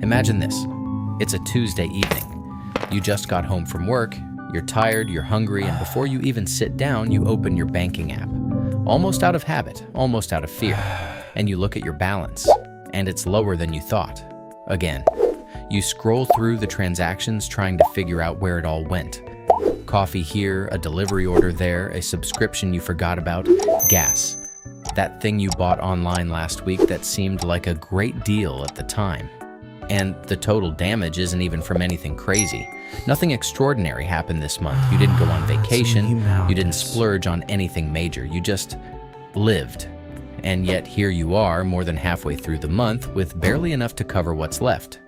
Imagine this. It's a Tuesday evening. You just got home from work, you're tired, you're hungry, and before you even sit down, you open your banking app. Almost out of habit, almost out of fear. And you look at your balance, and it's lower than you thought. Again, you scroll through the transactions trying to figure out where it all went. Coffee here, a delivery order there, a subscription you forgot about, gas. That thing you bought online last week that seemed like a great deal at the time. And the total damage isn't even from anything crazy. Nothing extraordinary happened this month. You didn't go on vacation, you didn't splurge on anything major, you just lived. And yet here you are, more than halfway through the month, with barely enough to cover what's left.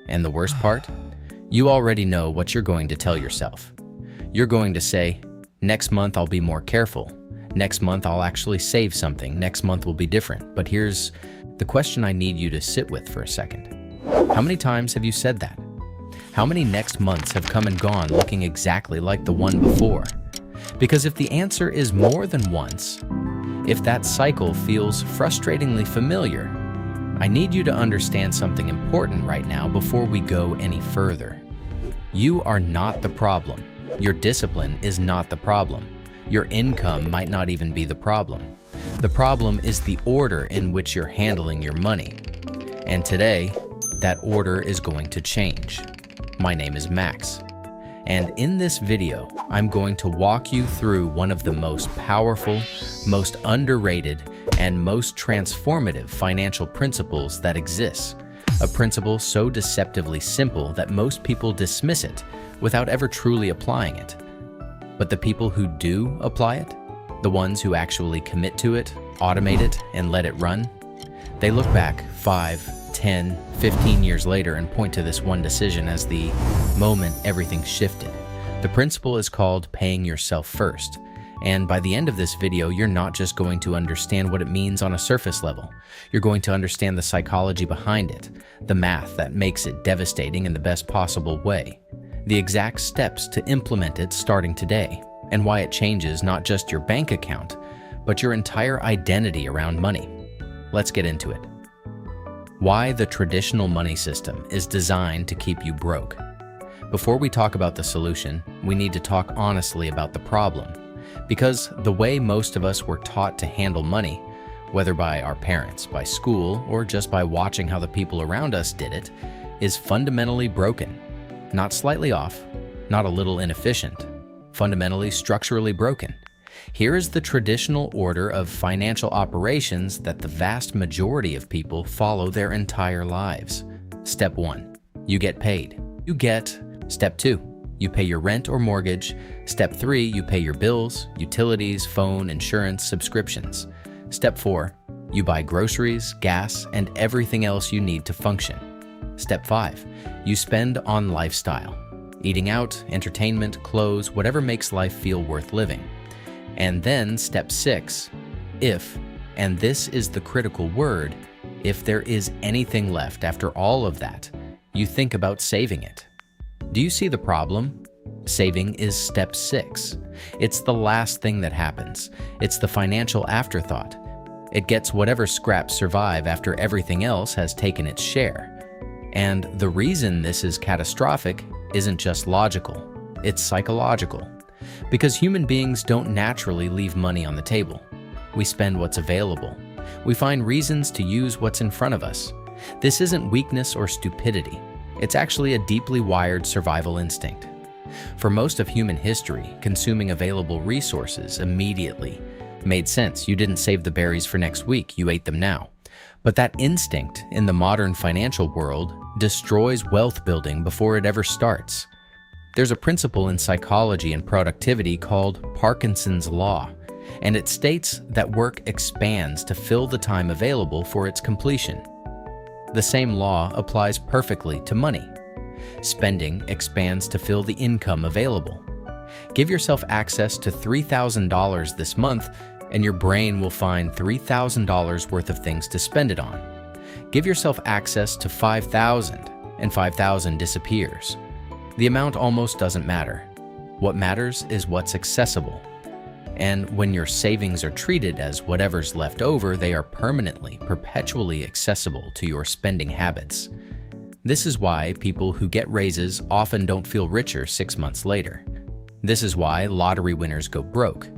And the worst part? You already know what you're going to tell yourself. You're going to say, next month I'll be more careful. Next month I'll actually save something. Next month will be different. But here's the question I need you to sit with for a second. How many times have you said that? How many next months have come and gone looking exactly like the one before? Because if the answer is more than once, if that cycle feels frustratingly familiar, I need you to understand something important right now before we go any further. You are not the problem. Your discipline is not the problem. Your income might not even be the problem. The problem is the order in which you're handling your money. And today, that order is going to change. My name is Max, and in this video, I'm going to walk you through one of the most powerful, most underrated, and most transformative financial principles that exists. A principle so deceptively simple that most people dismiss it without ever truly applying it. But the people who do apply it, the ones who actually commit to it, automate it, and let it run, they look back 5, 10, 15 years later and point to this one decision as the moment everything shifted. The principle is called paying yourself first. And by the end of this video, you're not just going to understand what it means on a surface level. You're going to understand the psychology behind it, the math that makes it devastating in the best possible way, the exact steps to implement it starting today, and why it changes not just your bank account, but your entire identity around money. Let's get into it. Why the traditional money system is designed to keep you broke. Before we talk about the solution, we need to talk honestly about the problem. Because the way most of us were taught to handle money, whether by our parents, by school, or just by watching how the people around us did it, is fundamentally broken. Not slightly off, not a little inefficient, fundamentally structurally broken. Here is the traditional order of financial operations that the vast majority of people follow their entire lives. Step 1, you get paid. Step 2, you pay your rent or mortgage. Step 3, you pay your bills, utilities, phone, insurance, subscriptions. Step 4, you buy groceries, gas, and everything else you need to function. Step 5, you spend on lifestyle, eating out, entertainment, clothes, whatever makes life feel worth living. And then step 6, if, and this is the critical word, if there is anything left after all of that, you think about saving it. Do you see the problem? Saving is step 6. It's the last thing that happens. It's the financial afterthought. It gets whatever scraps survive after everything else has taken its share. And the reason this is catastrophic isn't just logical, it's psychological. Because human beings don't naturally leave money on the table. We spend what's available. We find reasons to use what's in front of us. This isn't weakness or stupidity. It's actually a deeply wired survival instinct. For most of human history, consuming available resources immediately made sense. You didn't save the berries for next week, you ate them now. But that instinct in the modern financial world destroys wealth building before it ever starts. There's a principle in psychology and productivity called Parkinson's Law, and it states that work expands to fill the time available for its completion. The same law applies perfectly to money. Spending expands to fill the income available. Give yourself access to $3,000 this month, and your brain will find $3,000 worth of things to spend it on. Give yourself access to $5,000, and $5,000 disappears. The amount almost doesn't matter. What matters is what's accessible. And when your savings are treated as whatever's left over, they are permanently, perpetually accessible to your spending habits. This is why people who get raises often don't feel richer 6 months later. This is why lottery winners go broke.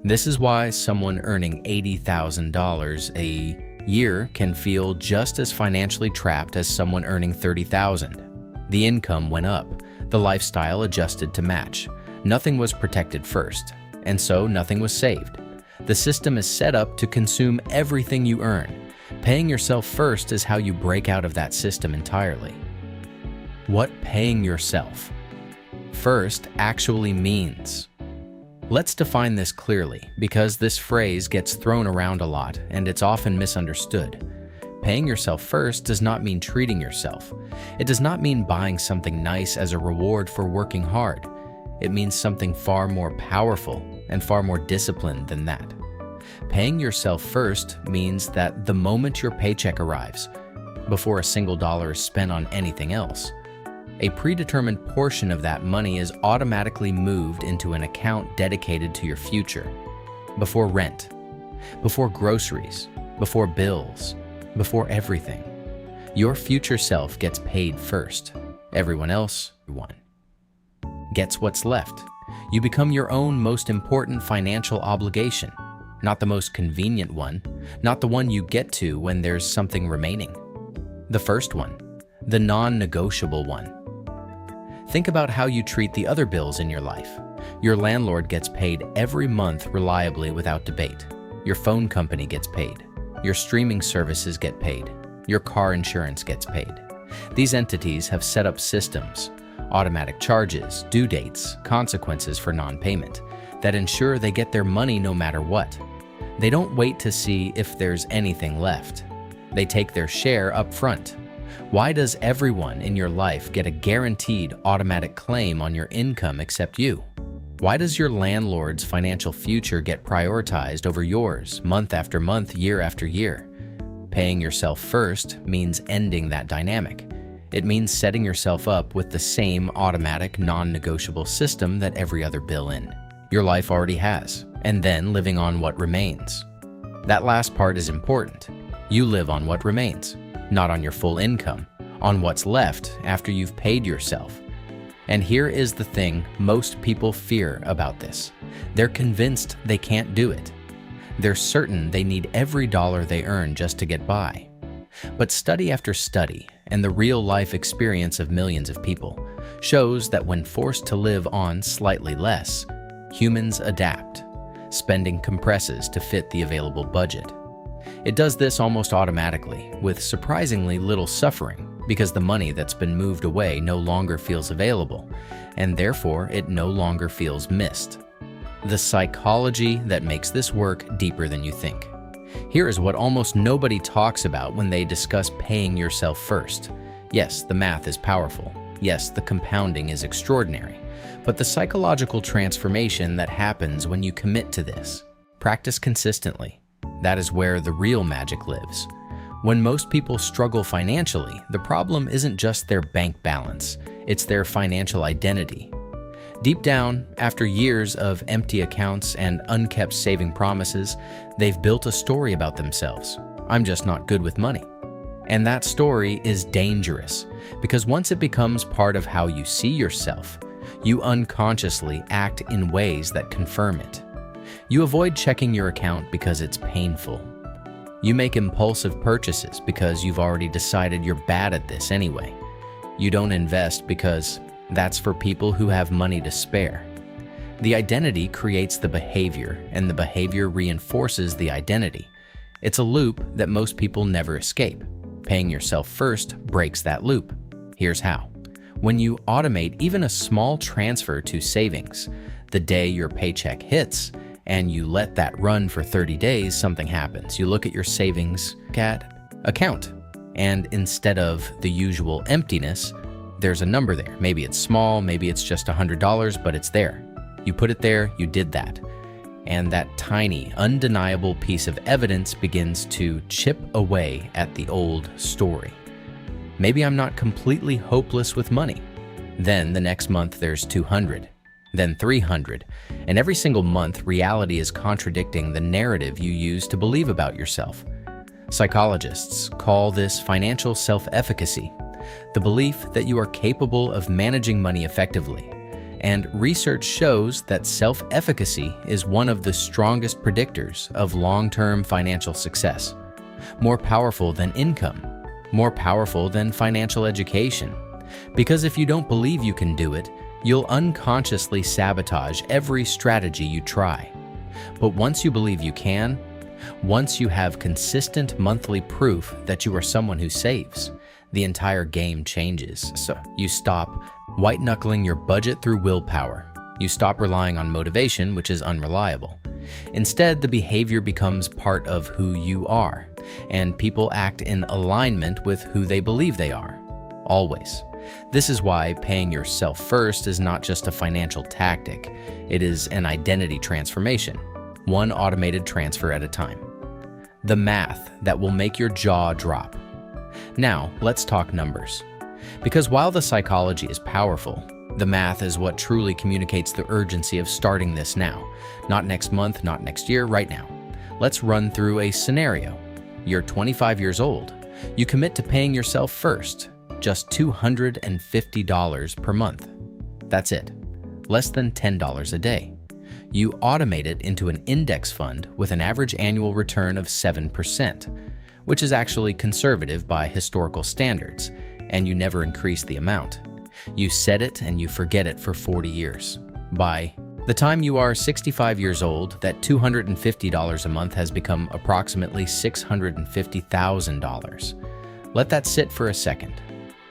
This is why someone earning $80,000 a year can feel just as financially trapped as someone earning $30,000. The income went up, the lifestyle adjusted to match. Nothing was protected first, and so nothing was saved. The system is set up to consume everything you earn. Paying yourself first is how you break out of that system entirely. What paying yourself first actually means. Let's define this clearly, because this phrase gets thrown around a lot and it's often misunderstood. Paying yourself first does not mean treating yourself. It does not mean buying something nice as a reward for working hard. It means something far more powerful and far more disciplined than that. Paying yourself first means that the moment your paycheck arrives, before a single dollar is spent on anything else, a predetermined portion of that money is automatically moved into an account dedicated to your future. Before rent, before groceries, before bills, before everything. Your future self gets paid first. Everyone else, gets what's left. You become your own most important financial obligation, not the most convenient one, not the one you get to when there's something remaining. The first one, the non-negotiable one. Think about how you treat the other bills in your life. Your landlord gets paid every month reliably without debate. Your phone company gets paid. Your streaming services get paid. Your car insurance gets paid. These entities have set up systems, automatic charges, due dates, consequences for non-payment, that ensure they get their money no matter what. They don't wait to see if there's anything left. They take their share up front. Why does everyone in your life get a guaranteed automatic claim on your income except you? Why does your landlord's financial future get prioritized over yours month after month, year after year? Paying yourself first means ending that dynamic. It means setting yourself up with the same automatic, non-negotiable system that every other bill in your life already has, and then living on what remains. That last part is important. You live on what remains, not on your full income, on what's left after you've paid yourself. And here is the thing most people fear about this. They're convinced they can't do it. They're certain they need every dollar they earn just to get by. But study after study, and the real-life experience of millions of people, shows that when forced to live on slightly less, humans adapt. Spending compresses to fit the available budget. It does this almost automatically, with surprisingly little suffering, because the money that's been moved away no longer feels available, and therefore it no longer feels missed. The psychology that makes this work deeper than you think. Here is what almost nobody talks about when they discuss paying yourself first. Yes, the math is powerful. Yes, the compounding is extraordinary. But the psychological transformation that happens when you commit to this, practice consistently, that is where the real magic lives. When most people struggle financially, the problem isn't just their bank balance, it's their financial identity. Deep down, after years of empty accounts and unkept saving promises, they've built a story about themselves. I'm just not good with money. And that story is dangerous, because once it becomes part of how you see yourself, you unconsciously act in ways that confirm it. You avoid checking your account because it's painful. You make impulsive purchases because you've already decided you're bad at this anyway. You don't invest because that's for people who have money to spare. The identity creates the behavior, and the behavior reinforces the identity. It's a loop that most people never escape. Paying yourself first breaks that loop. Here's how. When you automate even a small transfer to savings, the day your paycheck hits, and you let that run for 30 days, something happens. You look at your savings account, and instead of the usual emptiness, there's a number there. Maybe it's small, maybe it's just $100, but it's there. You put it there, you did that. And that tiny, undeniable piece of evidence begins to chip away at the old story. Maybe I'm not completely hopeless with money. Then the next month there's 200, then 300, and every single month reality is contradicting the narrative you use to believe about yourself. Psychologists call this financial self-efficacy. The belief that you are capable of managing money effectively. And research shows that self-efficacy is one of the strongest predictors of long-term financial success. More powerful than income, more powerful than financial education. Because if you don't believe you can do it, you'll unconsciously sabotage every strategy you try. But once you believe you can, once you have consistent monthly proof that you are someone who saves, the entire game changes. So you stop white-knuckling your budget through willpower. You stop relying on motivation, which is unreliable. Instead, the behavior becomes part of who you are, and people act in alignment with who they believe they are. Always. This is why paying yourself first is not just a financial tactic. It is an identity transformation, one automated transfer at a time. The math that will make your jaw drop. Now, let's talk numbers. Because while the psychology is powerful, the math is what truly communicates the urgency of starting this now. Not next month, not next year, right now. Let's run through a scenario. You're 25 years old. You commit to paying yourself first, just $250 per month. That's it. Less than $10 a day. You automate it into an index fund with an average annual return of 7%, which is actually conservative by historical standards, and you never increase the amount. You set it and you forget it for 40 years. By the time you are 65 years old, that $250 a month has become approximately $650,000. Let that sit for a second.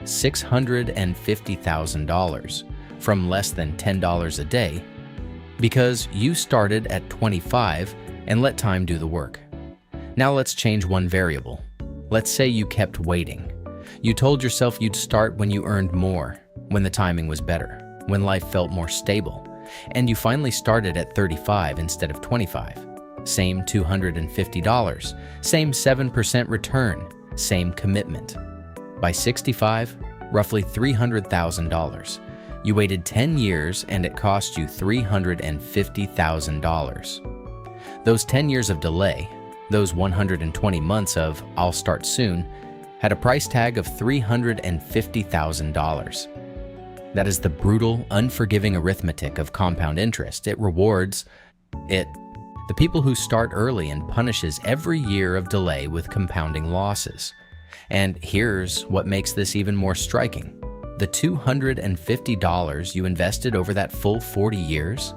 $650,000 from less than $10 a day because you started at 25 and let time do the work. Now let's change one variable. Let's say you kept waiting. You told yourself you'd start when you earned more, when the timing was better, when life felt more stable, and you finally started at 35 instead of 25. Same $250, same 7% return, same commitment. By 65, roughly $300,000. You waited 10 years and it cost you $350,000. Those 10 years of delay, those 120 months of "I'll start soon," had a price tag of $350,000. That is the brutal, unforgiving arithmetic of compound interest. It rewards the people who start early and punishes every year of delay with compounding losses. And here's what makes this even more striking. The $250 you invested over that full 40 years,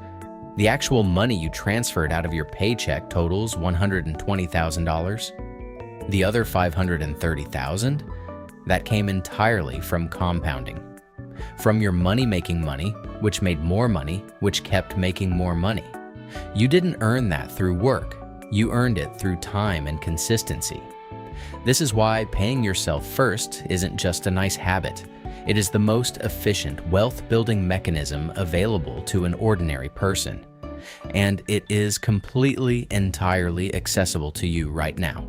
the actual money you transferred out of your paycheck totals $120,000. The other $530,000, that came entirely from compounding. From your money-making money, which made more money, which kept making more money. You didn't earn that through work. You earned it through time and consistency. This is why paying yourself first isn't just a nice habit. It is the most efficient wealth-building mechanism available to an ordinary person. And it is completely, entirely accessible to you right now.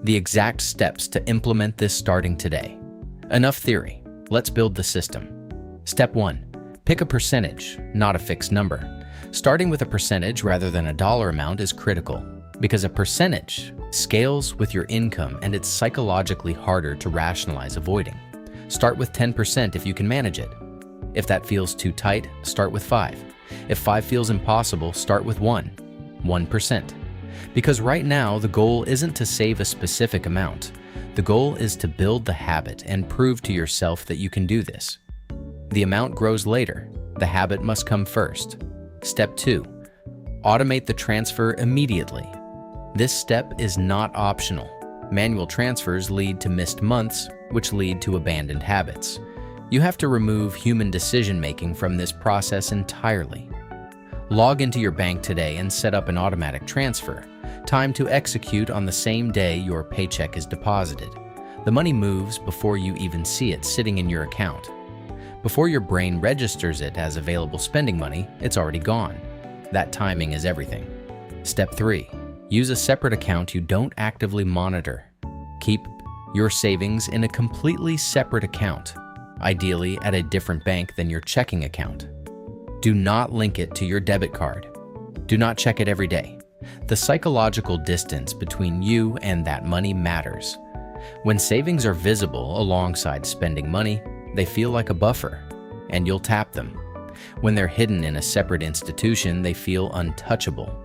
The exact steps to implement this starting today. Enough theory. Let's build the system. Step 1. Pick a percentage, not a fixed number. Starting with a percentage rather than a dollar amount is critical, because a percentage scales with your income and it's psychologically harder to rationalize avoiding. Start with 10% if you can manage it. If that feels too tight, start with 5. If 5 feels impossible, start with 1%. Because right now, the goal isn't to save a specific amount. The goal is to build the habit and prove to yourself that you can do this. The amount grows later. The habit must come first. Step 2. Automate the transfer immediately. This step is not optional. Manual transfers lead to missed months, which lead to abandoned habits. You have to remove human decision-making from this process entirely. Log into your bank today and set up an automatic transfer. Time to execute on the same day your paycheck is deposited. The money moves before you even see it sitting in your account. Before your brain registers it as available spending money, it's already gone. That timing is everything. Step 3. Use a separate account you don't actively monitor. Keep your savings in a completely separate account, ideally at a different bank than your checking account. Do not link it to your debit card. Do not check it every day. The psychological distance between you and that money matters. When savings are visible alongside spending money, they feel like a buffer, and you'll tap them. When they're hidden in a separate institution, they feel untouchable.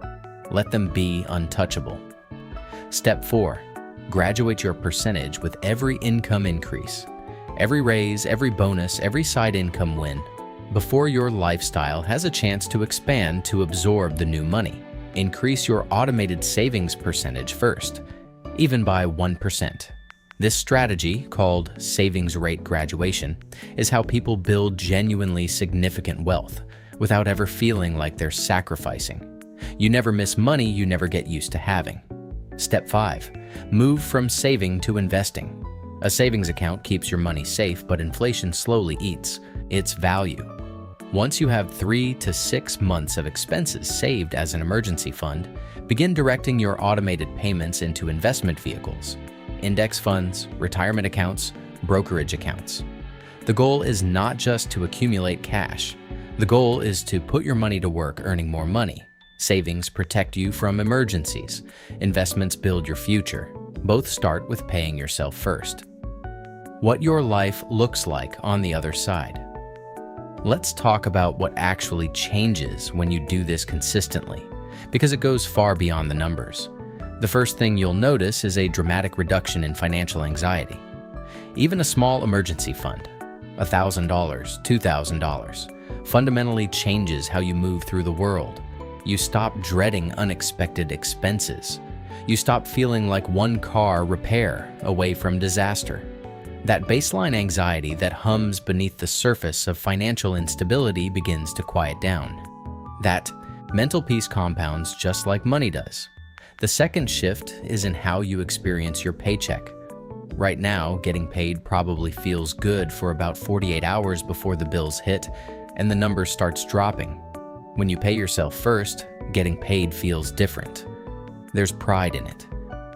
Let them be untouchable. Step 4. Graduate your percentage with every income increase. Every raise, every bonus, every side income win. Before your lifestyle has a chance to expand to absorb the new money, increase your automated savings percentage first, even by 1%. This strategy, called savings rate graduation, is how people build genuinely significant wealth without ever feeling like they're sacrificing. You never miss money you never get used to having. Step 5. Move from saving to investing. A savings account keeps your money safe, but inflation slowly eats its value. Once you have 3 to 6 months of expenses saved as an emergency fund, begin directing your automated payments into investment vehicles, index funds, retirement accounts, brokerage accounts. The goal is not just to accumulate cash. The goal is to put your money to work earning more money. Savings protect you from emergencies. Investments build your future. Both start with paying yourself first. What your life looks like on the other side. Let's talk about what actually changes when you do this consistently, because it goes far beyond the numbers. The first thing you'll notice is a dramatic reduction in financial anxiety. Even a small emergency fund, $1,000, $2,000, fundamentally changes how you move through the world. You stop dreading unexpected expenses. You stop feeling like one car repair away from disaster. That baseline anxiety that hums beneath the surface of financial instability begins to quiet down. That mental peace compounds just like money does. The second shift is in how you experience your paycheck. Right now, getting paid probably feels good for about 48 hours before the bills hit and the number starts dropping. When you pay yourself first, getting paid feels different. There's pride in it.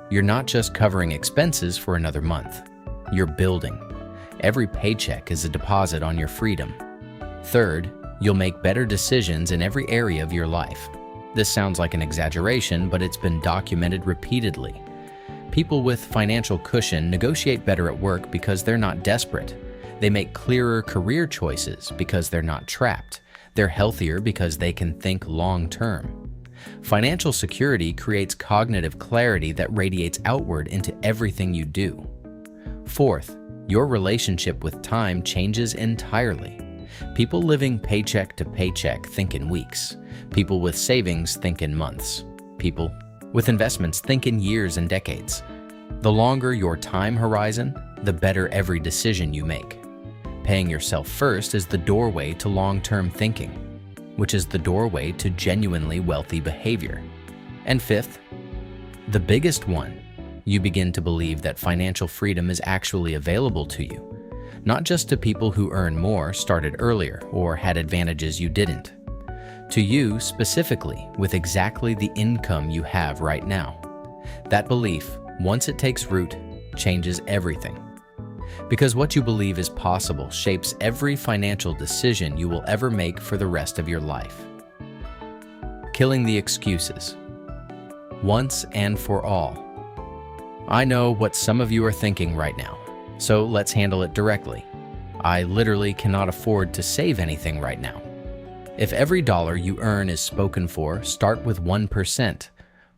You're not just covering expenses for another month. You're building. Every paycheck is a deposit on your freedom. Third, you'll make better decisions in every area of your life. This sounds like an exaggeration, but it's been documented repeatedly. People with financial cushion negotiate better at work because they're not desperate. They make clearer career choices because they're not trapped. They're healthier because they can think long-term. Financial security creates cognitive clarity that radiates outward into everything you do. Fourth, your relationship with time changes entirely. People living paycheck to paycheck think in weeks. People with savings think in months. People with investments think in years and decades. The longer your time horizon, the better every decision you make. Paying yourself first is the doorway to long-term thinking, which is the doorway to genuinely wealthy behavior. And fifth, the biggest one, you begin to believe that financial freedom is actually available to you. Not just to people who earn more, started earlier, or had advantages you didn't. To you specifically, with exactly the income you have right now. That belief, once it takes root, changes everything. Because what you believe is possible shapes every financial decision you will ever make for the rest of your life. Killing the excuses. Once and for all. I know what some of you are thinking right now. So let's handle it directly. I literally cannot afford to save anything right now. If every dollar you earn is spoken for, start with 1%.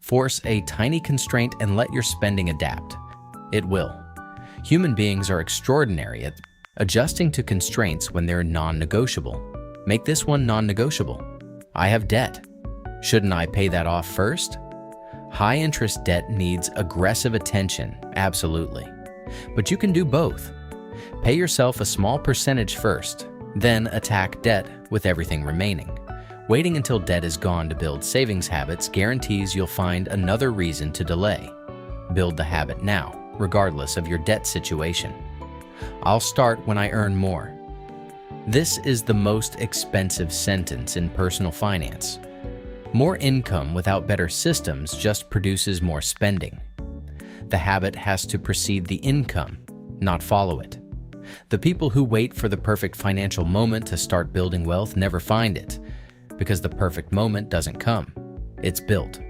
Force a tiny constraint and let your spending adapt. It will. Human beings are extraordinary at adjusting to constraints when they're non-negotiable. Make this one non-negotiable. I have debt. Shouldn't I pay that off first? High-interest debt needs aggressive attention, absolutely. But you can do both. Pay yourself a small percentage first, then attack debt with everything remaining. Waiting until debt is gone to build savings habits guarantees you'll find another reason to delay. Build the habit now, regardless of your debt situation. I'll start when I earn more. This is the most expensive sentence in personal finance. More income without better systems just produces more spending. The habit has to precede the income, not follow it. The people who wait for the perfect financial moment to start building wealth never find it, because the perfect moment doesn't come. It's built.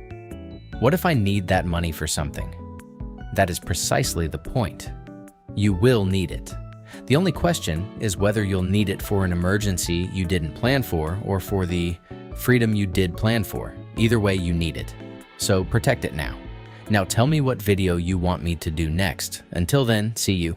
What if I need that money for something? That is precisely the point. You will need it. The only question is whether you'll need it for an emergency you didn't plan for or for the freedom you did plan for. Either way, you need it. So protect it now. Now tell me what video you want me to do next. Until then, see you.